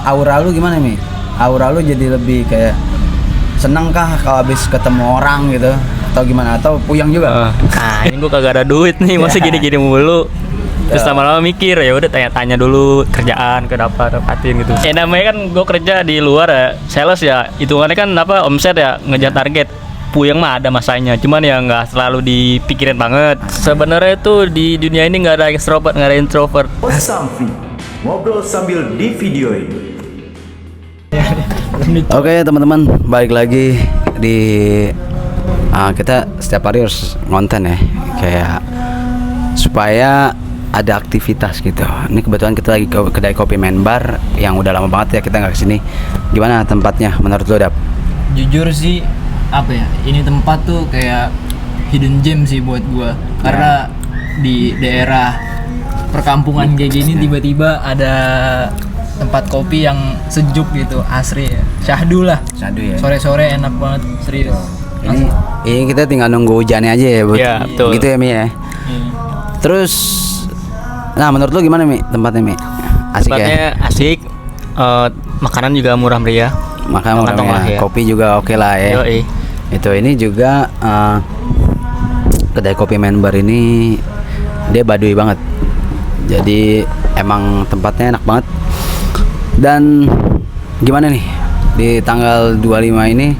aura lu gimana Mi? Aura lu jadi lebih kayak seneng kah kalau habis ketemu orang gitu? Atau gimana? Atau puyeng juga? Ini gue kagak ada duit nih, masa gini-gini mulu. Terus lama-lama mikir, ya udah tanya-tanya dapatin kerjaan dapatin gitu. Namanya kan gue kerja di luar ya, sales ya, hitungannya kan omset ya, ngejar target. Puyeng mah ada masanya, cuman ya nggak selalu dipikirin banget. Sebenarnya tuh di dunia ini nggak ada extrovert, nggak ada introvert. Samfi, ngobrol sambil di video ini. Oke teman-teman, balik lagi di kita setiap hari harus ngonten ya, kayak supaya ada aktivitas gitu. Ini kebetulan kita lagi ke kedai kopi Main Bar yang udah lama banget ya kita nggak kesini. Gimana tempatnya menurut lo, Dap? Jujur sih, ini tempat tuh kayak hidden gem sih buat gua. Karena di daerah perkampungan kayak gini tiba-tiba ada tempat kopi yang sejuk gitu, asri ya. Syahdu lah. Syahdu ya. Sore-sore enak banget, serius. Ini kita tinggal nunggu hujannya aja ya, Iya, betul. Gitu ya Mi ya. Terus, nah menurut lo gimana Mi tempatnya Mi? Asik Tempatnya ya? asik, makanan juga murah meriah. Makan lah ya. Kopi juga oke lah ya. Yoi. Itu ini juga kedai kopi Main Bar ini dia Baduy banget. Jadi emang tempatnya enak banget. Dan gimana nih di tanggal 25 ini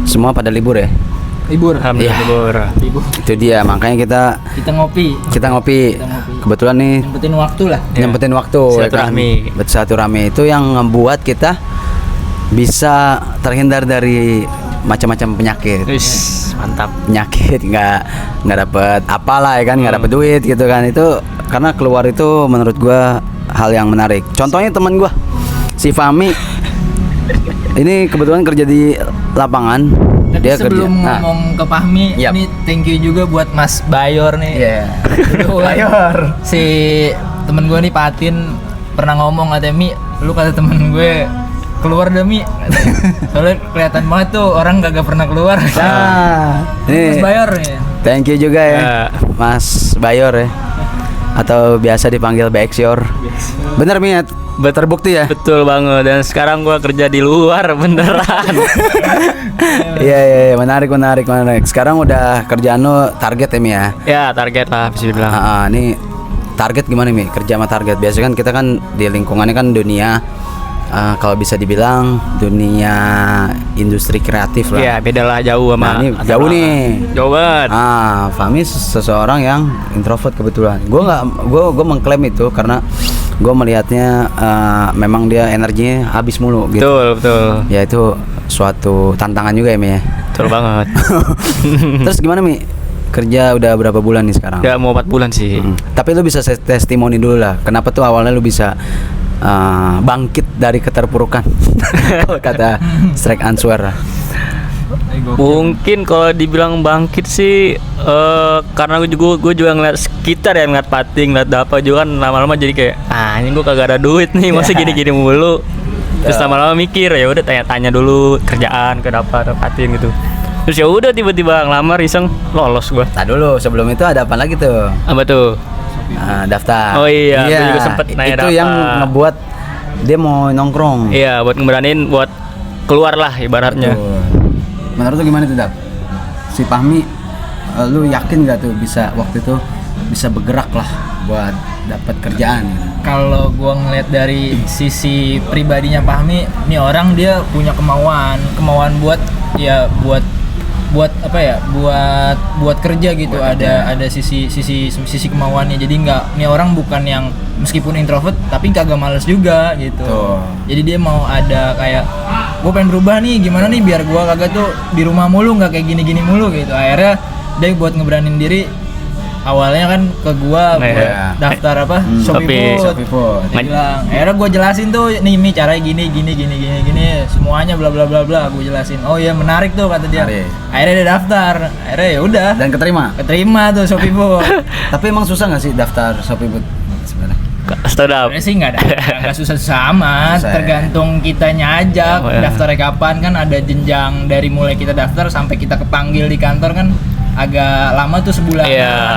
semua pada libur ya? Libur. Alhamdulillah libur. Itu dia, makanya kita ngopi. Kebetulan nih Nyempetin waktu lah. nyempetin waktu Silaturahmi. ya kan? Silaturahmi itu yang membuat kita bisa terhindar dari macam-macam penyakit. Mantap. Penyakit nggak dapet apalah ya kan, nggak dapet duit gitu kan. Itu karena keluar itu menurut gua hal yang menarik. Contohnya teman gua si Fahmi ini kebetulan kerja di lapangan. Tapi Dia sebelum kerja ngomong ke Fahmi, Yap. ini thank you juga buat Mas Bayor nih. Bayor. Si temen gue nih Patin pernah ngomong, katanya Mi, lu kata temen gue keluar dah Mi. Soalnya kelihatan banget tuh orang gak pernah keluar. Nah, Mas ini Bayor nih. thank you juga ya, Ya. Mas Bayor ya, atau biasa dipanggil Bexior. Bener Mi, terbukti ya. Betul banget, dan sekarang gua kerja di luar beneran. Iya, menarik. Sekarang udah kerjaan lo target ya Mi ya. Ya target lah bisa dibilang. Ini target gimana Mi? Kerja sama target. Biasanya kan kita kan di lingkungannya kan dunia kalau bisa dibilang dunia industri kreatif lah. Iya beda lah, jauh sama. Nah, ini jauh nih. Jauh banget. Fahmi seseorang yang introvert kebetulan. Gue mengklaim itu karena gue melihatnya memang dia energinya habis mulu gitu. Betul. Ya itu suatu tantangan juga ya Mi ya. Betul banget. Terus gimana Mi? Kerja udah berapa bulan nih sekarang? Ya mau 4 bulan sih. Tapi lu bisa testimoni dulu lah. Kenapa tuh awalnya lu bisa bangkit dari keterpurukan? Kalau kata Strike Answer. Mungkin kalau dibilang bangkit sih karena gue juga ngeliat sekitar ya, ngeliat Pating, ngeliat Dapa juga kan lama-lama jadi kayak ini gue kagak ada duit nih, masa gini-gini mulu. Terus lama-lama mikir, ya udah tanya-tanya dulu kerjaan dapatin gitu. Terus ya udah tiba-tiba ngelamar iseng lolos gue. Nah dulu sebelum itu ada apa lagi tuh? Apa tuh? Daftar. Oh iya, gue juga sempet nanya itu daftar. yang ngebuat dia mau nongkrong. Iya, buat ngeberanin buat keluar lah ibaratnya. Betul. Menurut lu gimana tuh Dap? Si Fahmi, lu yakin gak tuh bisa waktu itu bisa bergerak lah buat dapat kerjaan? Kalau gue ngeliat dari sisi pribadinya Fahmi, nih orang dia punya kemauan buat kerja gitu. Ada sisi kemauannya. Jadi nih orang bukan yang meskipun introvert tapi kagak males juga gitu. Jadi dia mau ada kayak gue pengen berubah nih, gimana nih biar gue kagak tuh di rumah mulu, nggak kayak gini mulu gitu. Akhirnya dia buat ngeberanin diri. Awalnya kan ke gua buat daftar Shopee Food. Dia bilang, akhirnya gua jelasin tuh, nih Mi caranya gini, semuanya bla bla bla bla, gua jelasin. Oh iya menarik tuh kata dia. Akhirnya dia daftar. Akhirnya ya udah. Dan keterima tuh Shopee Food. Tapi emang susah nggak sih daftar Shopee Food sebenarnya? Sebenarnya sih nggak susah-susah amat, tergantung kitanya aja. Daftarnya kapan, kan ada jenjang dari mulai kita daftar sampai kita kepanggil di kantor kan agak lama tuh, sebulan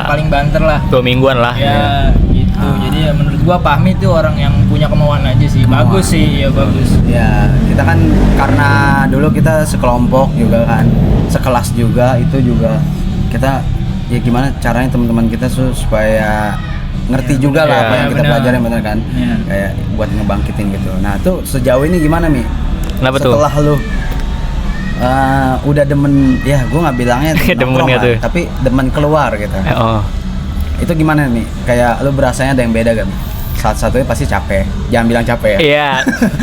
paling banter lah. 2 mingguan lah. Ya gitu. gitu. Jadi ya menurut gua Fahmi itu orang yang punya kemauan aja sih. Bagus sih, ya bagus. Ya, kita kan karena dulu kita sekelompok juga kan, sekelas juga, itu juga kita ya gimana caranya teman-teman kita supaya ngerti juga lah apa yang kita bener. pelajarin, bener kan? Iya. Kayak buat ngebangkitin gitu. Nah, tuh sejauh ini gimana Mi? Kenapa tuh? Setelah lu udah demen, ya gue nggak bilangnya Demen nongkrong gitu. lah, tapi demen keluar gitu. Oh. Itu gimana nih? Kayak lu berasanya ada yang beda kan? Saat-satunya pasti capek. Jangan bilang capek ya. Iya,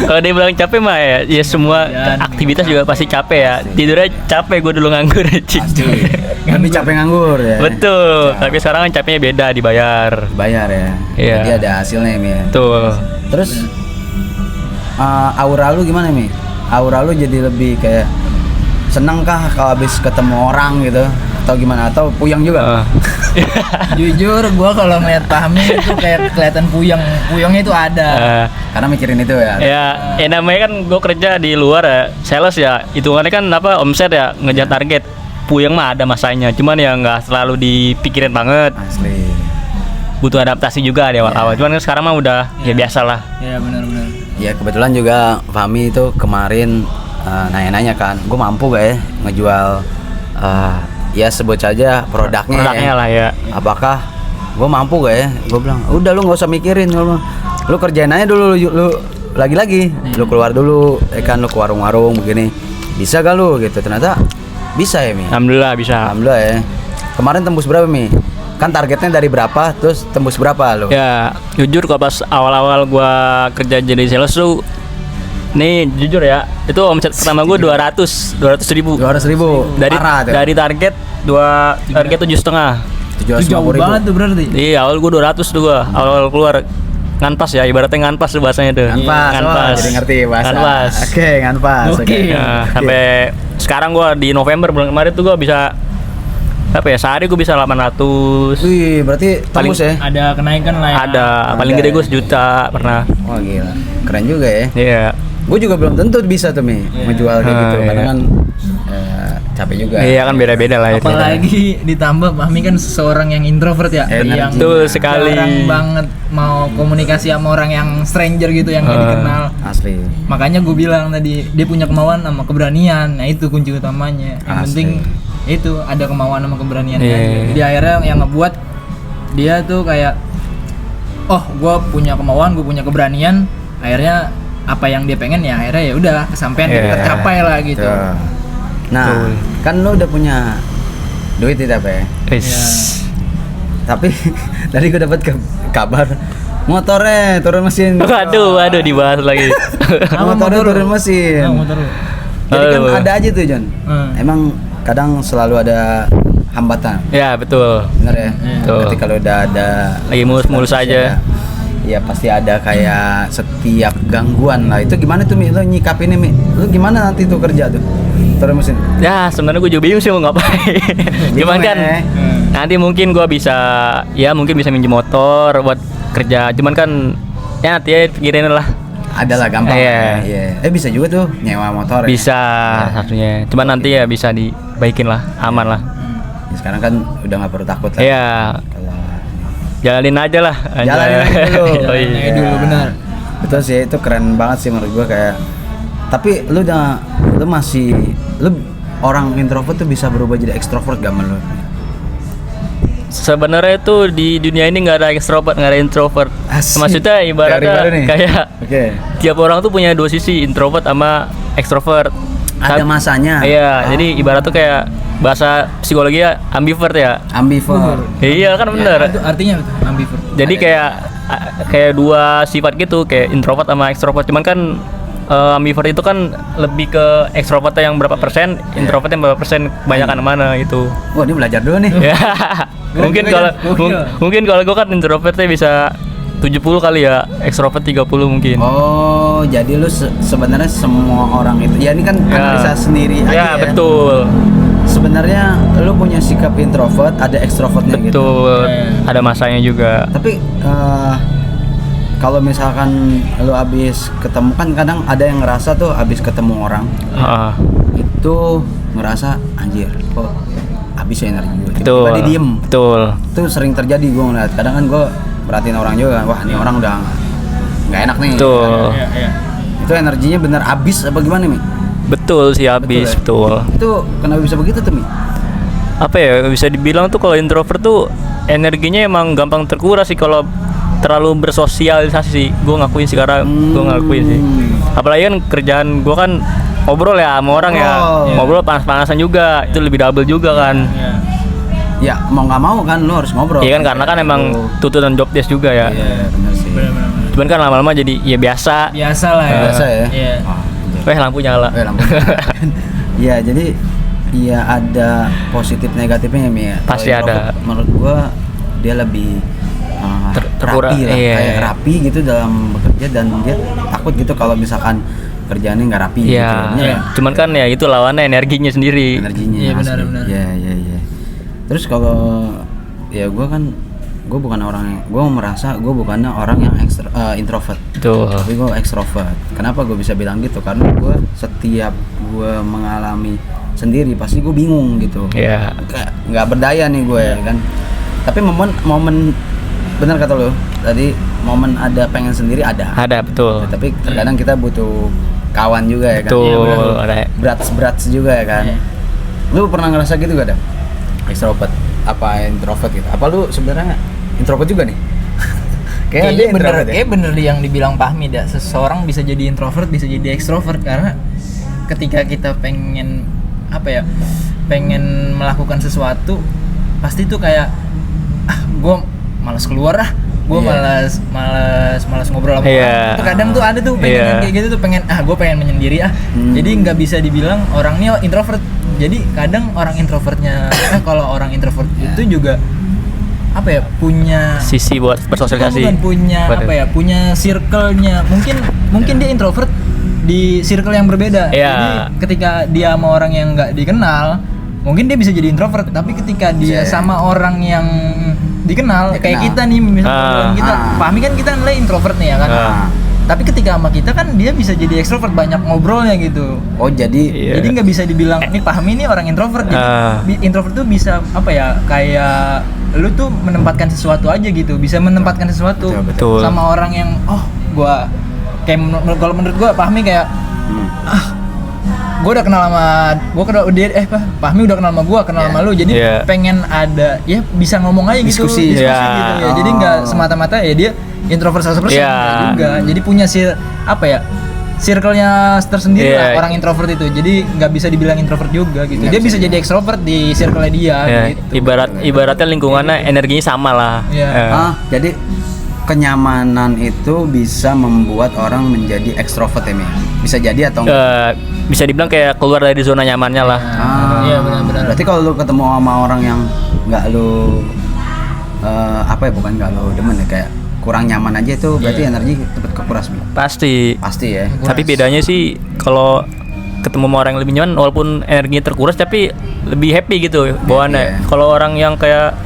kalau dia bilang capek mah ya semua aktivitas juga pasti capek ya. Tidurnya capek, gue dulu nganggur aja. Tapi capek nganggur ya. Betul, tapi sekarang kan capeknya beda, dibayar. Bayar ya. Iya. Jadi ada hasilnya Mi. Tuh. Terus aura lu gimana Mi? Aura lu jadi lebih kayak seneng kah kalau habis ketemu orang gitu? Atau gimana? Atau puyeng juga? Jujur gua kalau ngeliat Fahmi itu kayak kelihatan puyeng. Puyengnya itu ada. Karena mikirin itu ya. Ya namanya kan gue kerja di luar ya, sales ya, hitungannya kan apa omset ya, ngejar target. Puyeng mah ada masanya, cuman ya nggak selalu dipikirin banget. Asli. Butuh adaptasi juga di awal-awal, cuman kan sekarang mah udah ya biasa lah. Ya benar-benar. Ya kebetulan juga Fahmi itu kemarin nanya-nanya kan, gue mampu gak ya ngejual ya sebut saja produknya lah ya. Apakah gue mampu gak ya? Gue bilang udah lu nggak usah mikirin, lu kerjain aja dulu, lu lagi-lagi lu keluar dulu, kan lu ke warung-warung begini, bisa gak lu gitu? Ternyata bisa ya Mi. Alhamdulillah bisa. Alhamdulillah ya. Kemarin tembus berapa Mi? Kan targetnya dari berapa, terus tembus berapa lu? Ya jujur kalau pas awal-awal gua kerja jadi sales tuh, nih jujur ya, itu omset pertama gue 200 ribu 200.000. dari Parah tuh. dari target 7,5. 750.000. Jauh banget tuh berarti. Iya, awal gue 200 tuh gua awal keluar. Nganpas ya, ibaratnya nganpas tuh bahasanya tuh. Nganpas. Jadi ngerti bahasa. Nganpas. Oke, nganpas. Oke. Nah, sampai sekarang gua di November bulan kemarin tuh gua bisa apa ya, sehari gua bisa 800. Wih, berarti tembus ya? Ada kenaikan lah ya. Ada, paling gede gua 1 juta pernah. Wah gila, keren juga ya. Iya. Gue juga belum tentu bisa tuh Mi, menjual kayak gitu. Iya. Kadang kan capek juga. Iya kan beda-beda lah itu. Apalagi ditambah Fahmi kan seseorang yang introvert ya, yang Betul sekali. jarang banget mau komunikasi sama orang yang stranger gitu yang nggak dikenal. Asli. Makanya gue bilang tadi dia punya kemauan sama keberanian. Nah itu kunci utamanya. Yang Asli. penting itu ada kemauan sama keberanian. Iya. Jadi akhirnya yang ngebuat dia tuh kayak, oh gue punya kemauan, gue punya keberanian. Akhirnya apa yang dia pengen ya akhirnya ya udah kesampaian, Iya. tercapai lah gitu. Tuh. Nah, Betul. kan lu udah punya duit tidak ya? Tapi tadi gue dapat kabar motornya turun mesin. Waduh dibahas lagi. Motornya turun mesin. Motor lu. Jadi kan Aduh. ada aja tuh John. Emang kadang selalu ada hambatan. Ya betul. Bener ya? Betul. Ketika lu udah ada Lagi mulus-mulus aja. Ya pasti ada kayak setiap gangguan lah. Itu gimana tuh Mi? Lu nyikapinnya Mi? Lu gimana nanti tuh kerja tuh? Turun mesin. Ya sebenarnya gue juga bingung sih mau ngapain. Cuman kan ya? nanti mungkin gue bisa, ya mungkin bisa minjem motor buat kerja. Cuman kan ya nanti ya pikirin lah. Adalah gampang. Iya. Iya. Bisa juga tuh nyewa motor. Bisa Ya. satunya. Cuman nanti ya bisa dibaikin lah, aman lah. Ya, sekarang kan udah nggak perlu takut lah. Iya. Kalau Jalanin aja lah. anjay. Jalanin aja dulu. Yoi. Jalanin aja dulu, benar. Betul sih, itu keren banget sih menurut gua kayak. Tapi lu orang introvert tuh bisa berubah jadi ekstrovert gak menurut? Sebenarnya itu di dunia ini nggak ada ekstrovert, nggak ada introvert. Asik. Maksudnya Teori baru ibaratnya nih. kayak Oke. tiap orang tuh punya dua sisi, introvert sama ekstrovert. Ada masanya. Iya, jadi ibarat tuh kayak bahasa psikologi ya ambivert ya. Ambivert. Iya kan bener. Itu artinya apa tuh ambivert? Jadi kayak dua sifat gitu, kayak introvert sama ekstrovert. Cuman kan ambivert itu kan lebih ke ekstrovertnya yang berapa persen, introvertnya berapa persen, kebanyakan mana gitu. Wah, dia belajar dulu nih. Ya. mungkin kalau gue kan introvertnya bisa 70 kali ya, ekstrovert 30 mungkin. Oh, jadi lu sebenarnya semua orang itu. Ya ini kan analisa sendiri aja Ya, ya. betul. Sebenarnya lu punya sikap introvert, ada ekstrovertnya gitu. Betul. Ada masanya juga. Tapi kalau misalkan lu habis ketemu, kan kadang ada yang ngerasa tuh habis ketemu orang itu ngerasa anjir kok habis ya energi gue, Betul. tiba-tiba dia diem. Betul. Itu sering terjadi gue ngeliat. Kadang kan gue perhatiin orang juga. Wah, ini orang udah nggak enak nih. Betul. Iya. Itu energinya bener habis apa gimana, Mi? Betul sih habis, betul. Itu kenapa bisa begitu tuh, Mi? Apa ya, bisa dibilang tuh kalau introvert tuh energinya emang gampang terkuras sih kalau terlalu bersosialisasi sih. Gue ngakuin sih, karena gue ngakuin sih. Apalagi kan kerjaan gue kan ngobrol ya sama orang ya. Ngobrol panas-panasan juga, itu lebih double juga kan. Ya mau nggak mau kan lu harus ngobrol. Iya kan, karena kan emang tuntutan job desk juga ya. Iya, benar sih. Benar-benar. Cuman kan lama-lama jadi ya biasa. Biasa lah ya. Biasa ya. Iya. Weh, lampu nyala. Lampu. Iya, jadi iya ada positif negatifnya ya, Mi ya. Pasti Kalau ada. introvert, menurut gua dia lebih Terkurang, rapi lah, iya. kayak rapi gitu dalam bekerja, dan dia takut gitu kalau misalkan kerjaannya nggak rapi Iya. gitu. Bener ya? Cuman kan ya itu lawannya energinya sendiri. Energinya. Iya, asli. benar-benar. Iya. Terus kalau ya gue bukan orang yang, gue merasa gue bukannya orang yang introvert, Tuh. tapi gue ekstrovert. Kenapa gue bisa bilang gitu? Karena gue setiap gue mengalami sendiri pasti gue bingung gitu. Iya. Kayak nggak berdaya nih gue kan. Tapi momen benar kata lo tadi, momen ada pengen sendiri ada. Ada, betul. Tapi terkadang kita butuh kawan juga ya kan. Betul. Ada. Berat juga ya kan. Lu pernah ngerasa gitu gak, Dam? Extrovert apa introvert gitu? Apa lu sebenarnya introvert juga nih? Kayaknya bener, introvert ya? kayak bener yang dibilang Fahmi dah. Seseorang bisa jadi introvert, bisa jadi ekstrovert, karena ketika kita pengen pengen melakukan sesuatu, pasti tuh kayak gue malas keluar gue malas ngobrol sama orang. Itu kadang tuh ada tuh pengen yang kayak gitu tuh, pengen gue pengen menyendiri Jadi nggak bisa dibilang orang ini introvert. Jadi kadang orang introvertnya kalau orang introvert itu juga punya Sisi buat bersosialisasi. bukan punya punya circle-nya. Mungkin dia introvert di circle yang berbeda. Jadi ketika dia sama orang yang nggak dikenal, mungkin dia bisa jadi introvert, tapi ketika dia sama orang yang dikenal, kayak kita nih misalnya kita Fahmi kan kita nilai introvert nih ya kan. Tapi ketika sama kita kan dia bisa jadi ekstrovert, banyak ngobrolnya gitu. Oh jadi Jadi nggak bisa dibilang nih Fahmi nih orang introvert. Jadi introvert tuh bisa kayak lu tuh menempatkan sesuatu aja gitu, bisa menempatkan sesuatu Betul. sama orang yang gua kayak kalau menurut gua Fahmi kayak gue udah kenal sama Fahmi udah kenal sama gue, kenal sama lu, jadi pengen ada bisa ngomong aja gitu, diskusi gitu ya. Jadi nggak semata-mata ya dia introvert 100% juga, jadi punya circle-nya tersendiri lah orang introvert itu. Jadi nggak bisa dibilang introvert juga gitu, dia bisa jadi extrovert di circle-nya dia gitu. Ibaratnya lingkungannya energinya sama lah. Jadi kenyamanan itu bisa membuat orang menjadi ekstrovert ya, Mi? Bisa jadi atau enggak? Bisa dibilang kayak keluar dari zona nyamannya lah. Iya benar-benar. Berarti kalau lu ketemu sama orang yang nggak lu bukan nggak lu demen ya, kayak kurang nyaman aja, itu berarti energi cepet kekuras, Mi? Pasti ya. Tapi bedanya sih kalau ketemu sama orang yang lebih nyaman, walaupun energinya terkuras tapi lebih happy gitu bawaannya. Kalau orang yang kayak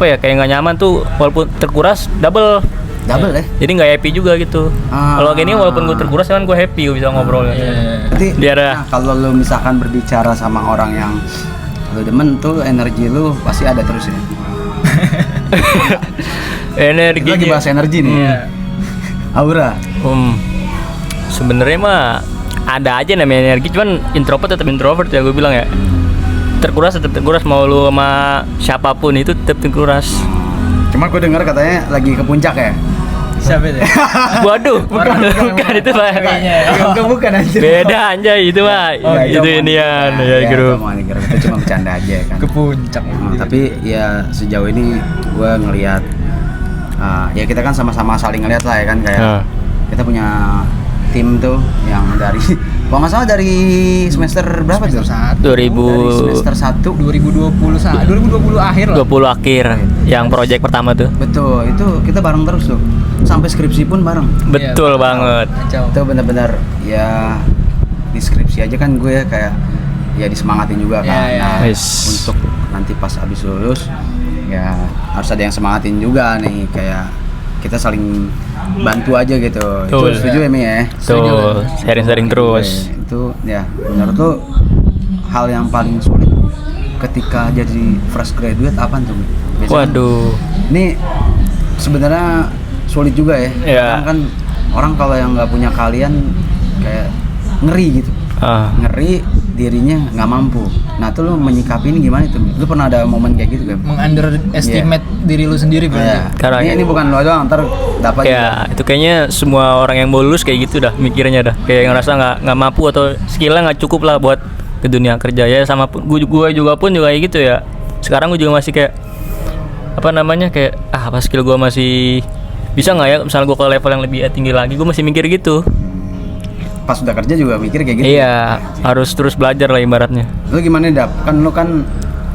kayak nggak nyaman tuh, walaupun terkuras double ya. Jadi nggak happy juga gitu. Kalau gini walaupun gue terkuras kan gue happy, gue bisa ngobrol. Berarti kalau lu misalkan berbicara sama orang yang lu demen tuh, energi lu pasti ada terus ya. Energi. Lagi bahas energi nih. Aura. Sebenarnya mah ada aja namanya energi, cuman introvert tetap introvert ya, gue bilang ya. Terkuras tetap terkuras, mau lu sama siapapun itu tetap terkuras. Cuma gue dengar katanya lagi ke puncak ya. Siapa itu? Waduh, bukan itu Pak. Bukan aja. Beda anjay itu Pak. Itu inian ya grup. Kita cuma bercanda aja kan. Ke puncak. Tapi ya sejauh ini gue ngelihat ya kita kan sama-sama saling ngelihat lah ya kan, kayak kita punya tim tuh yang dari kalau nggak salah dari semester berapa tuh? Dari semester 1 2020 akhir lah. 20 akhir yang proyek pertama tuh. Betul, itu kita bareng terus tuh. Sampai skripsi pun bareng. Betul banget. Itu benar-benar ya, di skripsi aja kan gue kayak ya disemangatin juga kan. Untuk nanti pas habis lulus ya harus ada yang semangatin juga nih, kayak kita saling bantu aja gitu. Itu setuju ya, Mi ya? Tuh, sharing-sharing terus. Itu ya, menurut lu hal yang paling sulit ketika jadi fresh graduate apa tuh, Mi? Biasanya Waduh. Ini sebenarnya sulit juga ya. Iya. Kan orang kalau yang nggak punya keahlian kayak ngeri gitu. Ngeri dirinya nggak mampu. Nah tuh lu menyikapi ini gimana tuh? Lu pernah ada momen kayak gitu kan? Mengunderestimate diri lu sendiri berarti. Iya. Karena Ini bukan lo doang, ntar dapat ya itu kayaknya semua orang yang mau lulus kayak gitu dah mikirnya dah, kayak ngerasa nggak mampu atau skillnya nggak cukup lah buat ke dunia kerja ya. Sama gue juga kayak gitu ya. Sekarang gue juga masih kayak apa namanya kayak apa skill gue masih bisa nggak ya, misalnya gue ke level yang lebih tinggi lagi, gue masih mikir gitu. pas udah kerja juga mikir kayak gitu. Iya, harus terus belajar lah ibaratnya. Lu gimana Dap? Kan lu kan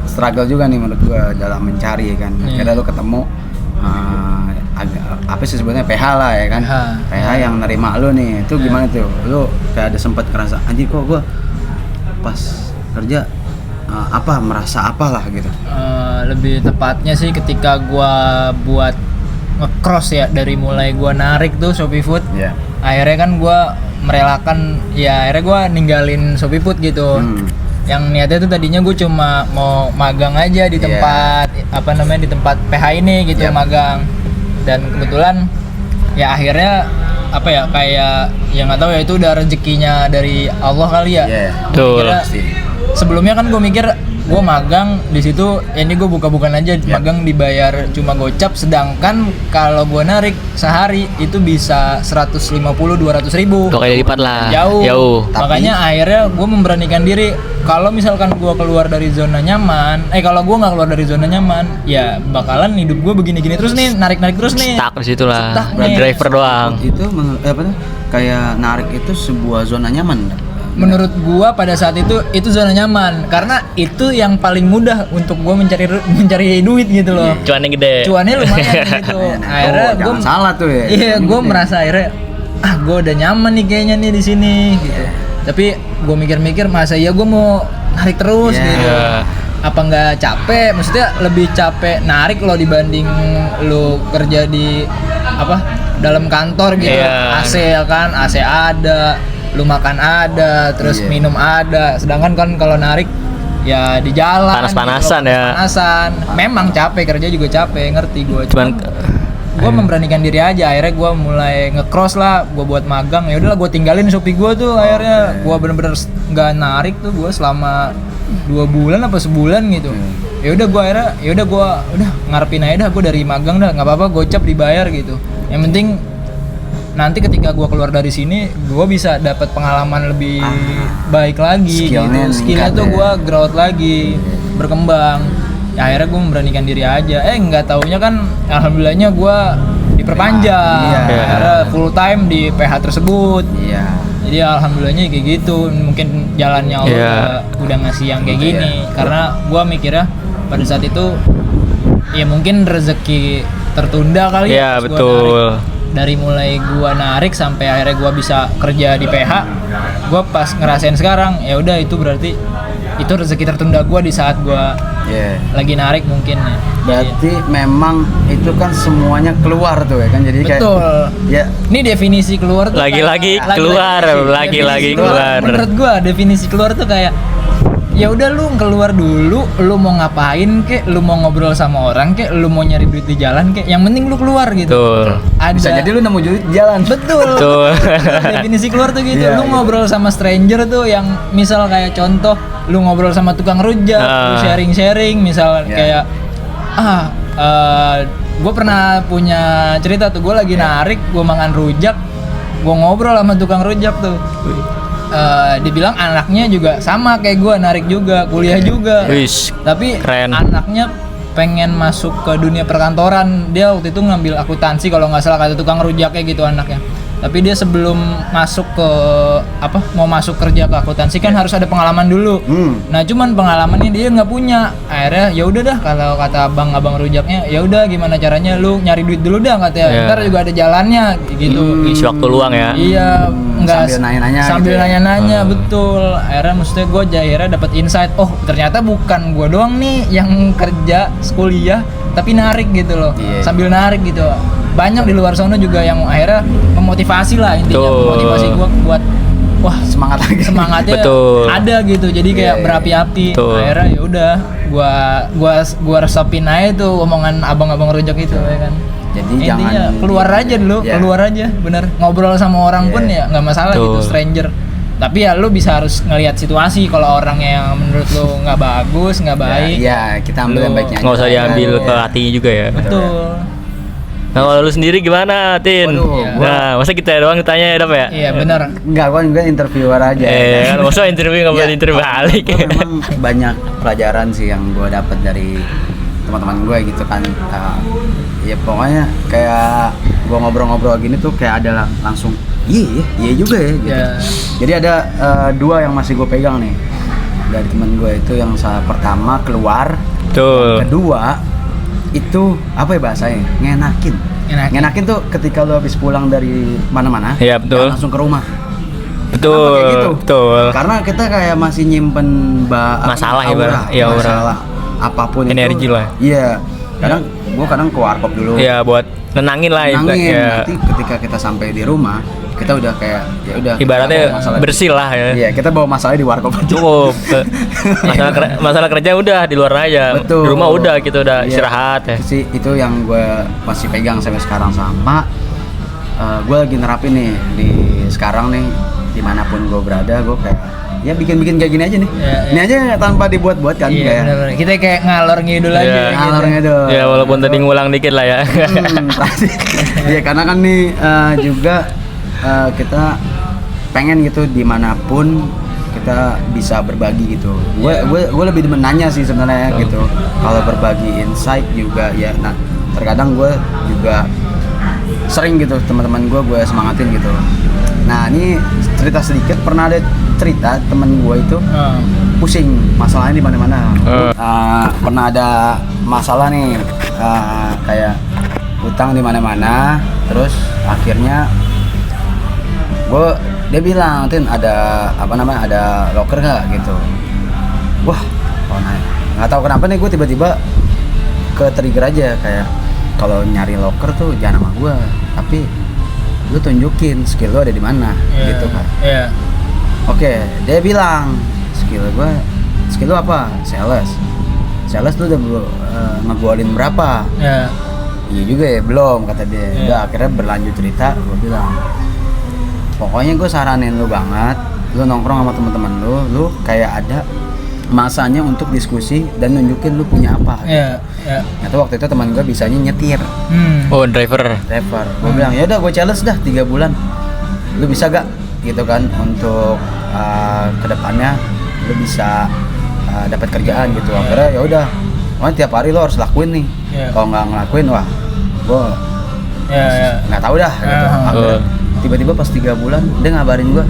struggle juga nih menurut gua dalam mencari kan. Akhirnya lu ketemu apa sih sebenarnya PH lah ya kan. PH yang nerima lu nih. Itu gimana tuh? Lu kayak ada sempat ngerasa anjir kok gua pas kerja merasa apalah gitu. Lebih tepatnya sih ketika gua buat nge-cross ya, dari mulai gua narik tuh Shopee Food. Iya. Akhirnya kan gua merelakan ya, akhirnya gua ninggalin Shopee Food gitu. Yang niatnya tuh tadinya gue cuma mau magang aja di tempat di tempat PH ini gitu, magang. Dan kebetulan ya akhirnya kayak ya nggak tahu ya, itu udah rezekinya dari Allah kali ya. Betul. Sebelumnya kan gue mikir gue magang di situ, ya ini gue buka-bukan aja, magang dibayar cuma gocap, sedangkan kalau gue narik sehari itu bisa 150-200 ribu. Tuh kayak lipat lah. Jauh. Tapi, makanya akhirnya gue memberanikan diri, kalau misalkan gue keluar dari zona nyaman, kalau gue nggak keluar dari zona nyaman, ya bakalan hidup gue begini-gini terus nih, narik terus nih. Stuck di situ lah. Stuck nih. Driver doang. Itu kayak narik itu sebuah zona nyaman. Menurut gua pada saat itu zona nyaman, karena itu yang paling mudah untuk gua mencari duit gitu loh. Cuannya gede. Cuannya lumayan gitu. Akhirnya gua salah tuh ya. Iya, gua merasa akhirnya gua udah nyaman nih kayaknya nih di sini gitu. Tapi gua mikir-mikir, masa iya gua mau narik terus gitu. Apa nggak capek? Maksudnya lebih capek narik lo dibanding lo kerja di dalam kantor gitu. AC kan, AC ada, lu makan ada, terus minum ada. Sedangkan kan kalau narik ya di jalan panas-panasan gitu, ya. Panas-panasan. Memang capek, kerja juga capek, ngerti gue. Cuman gue memberanikan diri aja. Akhirnya gue mulai nge-cross lah, gue buat magang. Ya udahlah, gue tinggalin Shopee gue tuh. Akhirnya gue bener-bener nggak narik tuh gue selama 2 bulan apa sebulan gitu. Ya udah gue akhirnya udah ngarepin aja dah, gue dari magang dah, nggak apa-apa gocap dibayar gitu. Yang penting nanti ketika gue keluar dari sini, gue bisa dapat pengalaman lebih baik lagi. Skillnya tuh gue growth lagi, berkembang. Ya, akhirnya gue memberanikan diri aja. Nggak taunya kan, alhamdulillahnya gue diperpanjang. Akhirnya full time di PH tersebut. Jadi alhamdulillahnya kayak gitu. Mungkin jalannya Allah udah ngasih yang kayak gini. Karena gue mikirnya pada saat itu ya mungkin rezeki tertunda kali ya. Iya betul. Dari mulai gua narik sampai akhirnya gua bisa kerja di PH, gua pas ngerasain sekarang, ya udah itu berarti itu rezeki tertunda gua di saat gua lagi narik mungkin ya. Berarti memang itu kan semuanya keluar tuh ya kan, jadi betul. Kayak Ini definisi keluar tuh lagi-lagi keluar. Menurut gua definisi keluar tuh kayak ya udah lu keluar dulu, lu mau ngapain kek, lu mau ngobrol sama orang kek, lu mau nyari duit di jalan kek, yang penting lu keluar gitu. Betul. bisa jadi lu nemu duit di jalan. Betul. Definisi keluar tuh gitu. Lu ngobrol sama stranger tuh, yang misal kayak contoh lu ngobrol sama tukang rujak, lu sharing-sharing, misal kayak gue pernah punya cerita tuh, gue lagi narik, gue makan rujak, gue ngobrol sama tukang rujak tuh. Dibilang anaknya juga sama kayak gue, narik juga, kuliah juga. Tapi keren. Anaknya pengen masuk ke dunia perkantoran. Dia waktu itu ngambil akuntansi kalau nggak salah, kata tukang rujaknya gitu anaknya. Tapi dia sebelum masuk ke mau masuk kerja ke akuntansi kan harus ada pengalaman dulu. Nah cuman pengalamannya dia nggak punya. Akhirnya ya udah dah, kalau kata abang rujaknya, ya udah gimana caranya lu nyari duit dulu dah katanya. Ntar juga ada jalannya gitu. Isi waktu luang ya. Iya, enggak sambil nanya-nanya gitu. Betul. Akhirnya maksudnya gue akhirnya dapat insight, oh ternyata bukan gue doang nih yang kerja kuliah tapi narik gitu loh. Sambil narik gitu. Banyak di luar sana juga yang akhirnya memotivasi lah, intinya memotivasi gue buat semangatnya ada gitu. Jadi kayak berapi-api. Akhirnya ya udah gua resepin aja tuh omongan abang-abang rujak itu ya kan. Jadi Intinya jangan keluar aja dulu, Ya. keluar aja, bener. Ngobrol sama orang pun ya nggak masalah gitu, Betul. stranger. Tapi ya lu bisa harus ngelihat situasi. Kalau orang yang menurut lu nggak bagus, nggak baik, Ya, kita ambil yang baiknya. nggak usah aja. diambil Ya. ke hatinya juga ya. betul. Nah, kalau lu sendiri gimana, Tin? Waduh, Nah, masa kita doang tanya ya, Dap ya? Iya bener. Enggak, gue interviewer aja. Kan masa interview nggak boleh Ya, interview balik. Gue memang banyak pelajaran sih yang gue dapat dari teman-teman gue gitu kan. Ya pokoknya kayak gue ngobrol-ngobrol gini tuh kayak ada langsung iya juga ya gitu. Ya. Jadi ada dua yang masih gue pegang nih dari teman gue itu. Yang pertama keluar, Betul. yang kedua itu apa ya bahasanya, ngenakin. Ngenakin tuh ketika lo habis pulang dari mana-mana, Iya, betul. jangan langsung ke rumah. Betul. Kenapa kayak gitu? Betul. Karena kita kayak masih nyimpen Masalah aura, ibarat. Iya, aura. masalah apapun Energi itu. lah. Iya. Kadang gue kadang ke warkop dulu. Ya buat nenangin lah Nenangin. ibaratnya. Nanti ketika kita sampai di rumah, kita udah kayak ya udah. Ibaratnya kita bawa masalah- bersih lah ya. Iya, kita bawa masalahnya di warkop aja. Cukup. Masalah kerja udah di luar aja. Betul. Di rumah udah kita udah Iya. istirahat ya. Itu yang gue masih pegang sampai sekarang. Sama gue lagi nerapin nih di sekarang nih, dimanapun gue berada, gue kayak ya bikin kayak gini aja nih. Iya, Ini aja tanpa dibuat-buat kan. Iya kayak bener. Kita kayak ngalor ngidul Iya. aja. Gitu. ngalor ngidul. Ya walaupun tadi ngulang dikit lah ya. Pasti. Ya karena kan nih juga kita pengen gitu dimanapun kita bisa berbagi gitu. Gue lebih demen nanya sih sebenarnya gitu. Kalau berbagi insight juga ya. Nah terkadang gue juga sering gitu teman-teman gue semangatin gitu. Nah ini cerita sedikit, pernah ada cerita temen gue itu pusing masalahnya di mana-mana. Pernah ada masalah nih kayak utang di mana-mana, terus akhirnya dia bilang, Tin ada ada locker nggak gitu. Wah, nggak tahu kenapa nih gue tiba-tiba ke trigger aja kayak kalau nyari locker tuh jangan sama gue, tapi lu tunjukin skill lu ada di mana gitu kan. Iya. Oke, dia bilang skill lu apa? Sales lu udah ngegolin berapa? Iya. Iya juga ya, belum kata dia. Iya. Udah akhirnya berlanjut cerita, gue bilang pokoknya gue saranin lu banget, lu nongkrong sama teman-teman lu kayak ada masanya untuk diskusi dan nunjukin lu punya apa. Iya. Iya. Nyata waktu itu teman gue bisanya nyetir, Oh, driver. driver. Gue bilang ya udah gue challenge dah 3 bulan, lu bisa gak gitu kan untuk kedepannya lu bisa dapat kerjaan gitu. Akhirnya ya udah, tiap hari lo harus lakuin nih. Iya. Kalau nggak ngelakuin, wah gue Iya. nggak tahu dah gitu. Akhirnya tiba-tiba pas 3 bulan dia ngabarin gue,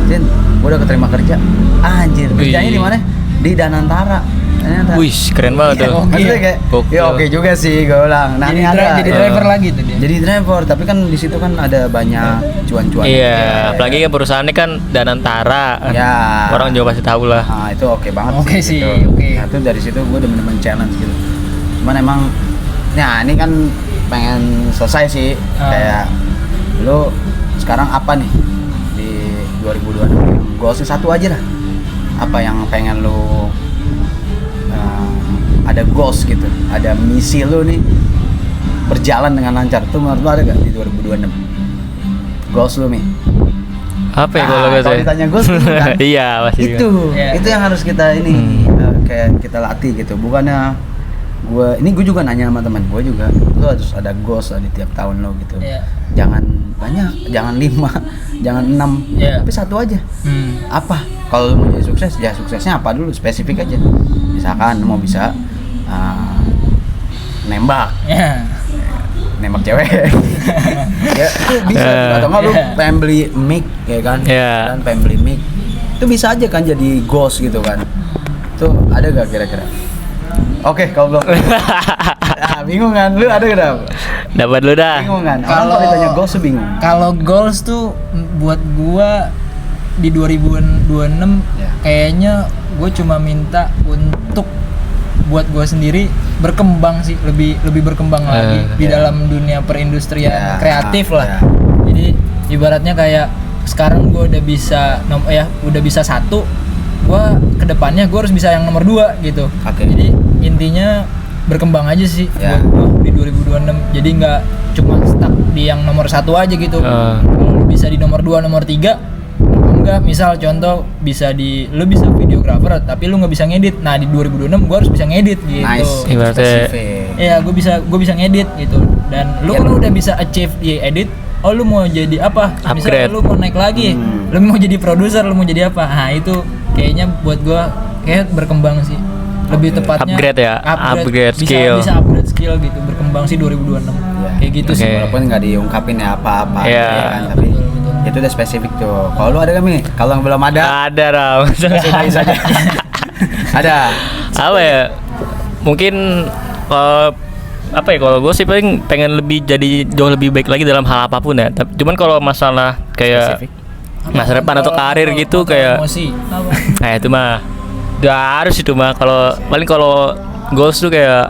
Tin, gue udah keterima kerja. Anjir, kerjanya di mana? Di Danantara. Ternyata. Wih, keren banget tuh. Maksudnya kayak, Gokil. ya oke juga sih gue bilang. Nah Jadi ini ada. jadi driver lagi tuh dia. Jadi driver, tapi kan di situ kan ada banyak cuan-cuan. Iya, apalagi kan perusahaannya kan Danantara. Ya. Orang juga pasti tahu lah. Nah itu oke banget Oke sih, gitu. oke. Nah itu dari situ gue udah bener-bener challenge gitu. Cuman emang, nah ini kan pengen selesai sih. Kayak lu sekarang apa nih di 2026? Goalsnya satu aja lah. Apa yang pengen lu ada goals gitu, ada misi lu nih berjalan dengan lancar. Itu menurut lu ada gak di 2026? Goals lu nih? Apa ya kalau Kalau ditanya goals kan? Iya, pasti. itu Iya. itu yang harus kita ini kayak kita latih gitu. Bukannya gue juga nanya sama teman gue juga, lu harus ada goals lah di tiap tahun lo gitu. Iya. Jangan banyak, jangan 5, jangan 6, Iya. tapi satu aja. Apa kalau lu mau jadi sukses, ya suksesnya apa dulu, spesifik aja. Misalkan lu mau bisa nembak cewek ya itu bisa. Atau nggak lu pengen beli mic ya kan, Iya. dan pengen beli mic itu bisa aja kan jadi goals gitu kan. Tuh ada gak kira-kira? Oke, kalau belum bingung kan, lu ada gak? Dapat lu dah. Bingung kan? Kalau ditanya goals tuh bingung. Kalau goals tuh buat gua di 2026 Ya. kayaknya gue cuma minta untuk buat gue sendiri berkembang sih, lebih berkembang lagi di ya. dalam dunia perindustrian Ya, kreatif lah. ya. Jadi ibaratnya kayak sekarang gue udah bisa udah bisa 1, gue kedepannya gue harus bisa yang nomor 2 gitu. Oke. Jadi intinya berkembang aja sih Ya. buat gua di 2026. Jadi nggak cuma stuck di yang nomor 1 aja gitu. Kalau lu bisa di nomor 2, nomor 3, enggak, misal contoh lu bisa videographer tapi lu nggak bisa ngedit. Nah, di 2026 gua harus bisa ngedit gitu. Nice. Ibaratnya- Spesifik. Iya, gue bisa ngedit gitu. Dan lu Iya. kalau udah bisa achieve di edit, oh lu mau jadi apa? Misalnya Upgrade. lu mau naik lagi, lu mau jadi produser, lu mau jadi apa? Nah, itu kayaknya buat gua kayak berkembang sih. Lebih tepatnya Upgrade ya, upgrade bisa, skill. Bisa upgrade skill gitu, berkembang sih 2026. Iya. Kayak gitu sih. Oke. Walaupun nggak diungkapin ya apa-apa Iya. ya kan, tapi Betul. itu udah spesifik tuh. Kalau lu ada gak Mi? Kalau yang belum ada, Ada Ram. kasih saja. Ada. Apa ya? Mungkin apa ya, kalau gue sih paling pengen lebih jadi jauh lebih baik lagi dalam hal apapun ya. Tapi cuman kalau masalah kayak Spesifik. masa depan atau karir gitu kayak emosi. Apa? nah itu mah udah harus itu mah. Kalau paling kalau goals tuh kayak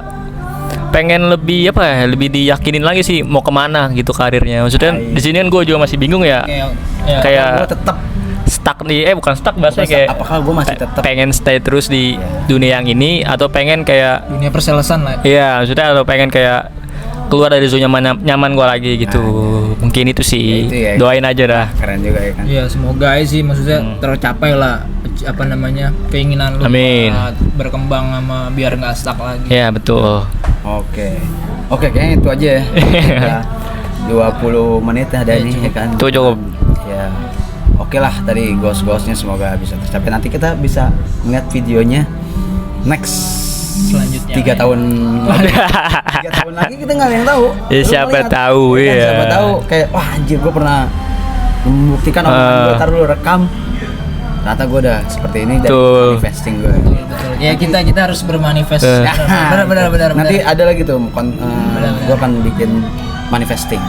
pengen lebih apa ya, lebih diyakinin lagi sih mau kemana gitu karirnya. Maksudnya di sini kan gue juga masih bingung ya, kayak Gue tetap stuck di bukan stuck bahasanya Bukan kayak stuck, apakah gue masih tetap pengen stay terus di dunia yang ini atau pengen kayak Dunia perselesan lah. iya maksudnya atau pengen kayak keluar dari zona nyaman gue lagi gitu. Mungkin itu sih. Ya, itu ya. Doain aja dah. keren juga ya kan. Iya, semoga aja sih, maksudnya tercapai lah apa namanya keinginan lu Amin. buat berkembang sama biar nggak stuck lagi. Ya betul. Oke, kayaknya itu aja ya. Udah 20 menit ada ini ya kan. Itu cukup. Ya. Oke lah, tadi goals-goalsnya semoga bisa tercapai. Nanti kita bisa melihat videonya next Selanjutnya 3 tahun lagi. 3 tahun lagi kita nggak ada yang tahu. Ya, Lu siapa ngeliat, tahu, ya kan, iya. Siapa tahu kayak wah anjir gue pernah membuktikan omongan gue, taruh lu rekam. Ternyata gue udah seperti ini dan Betul. manifesting gue. Betul. Ya kita harus bermanifest. Benar. Nanti ada lagi tuh gue akan bikin manifesting.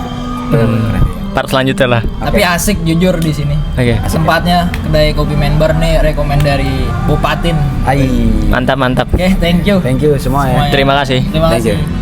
Keren. Part selanjutnya lah. Tapi asik jujur di sini. Oke. Tempatnya kedai kopi member nih, rekomend dari Bupatin. Hai. Mantap. Oke, thank you. Thank you semua ya. Semuanya. Terima kasih. Terima Thank you. kasih.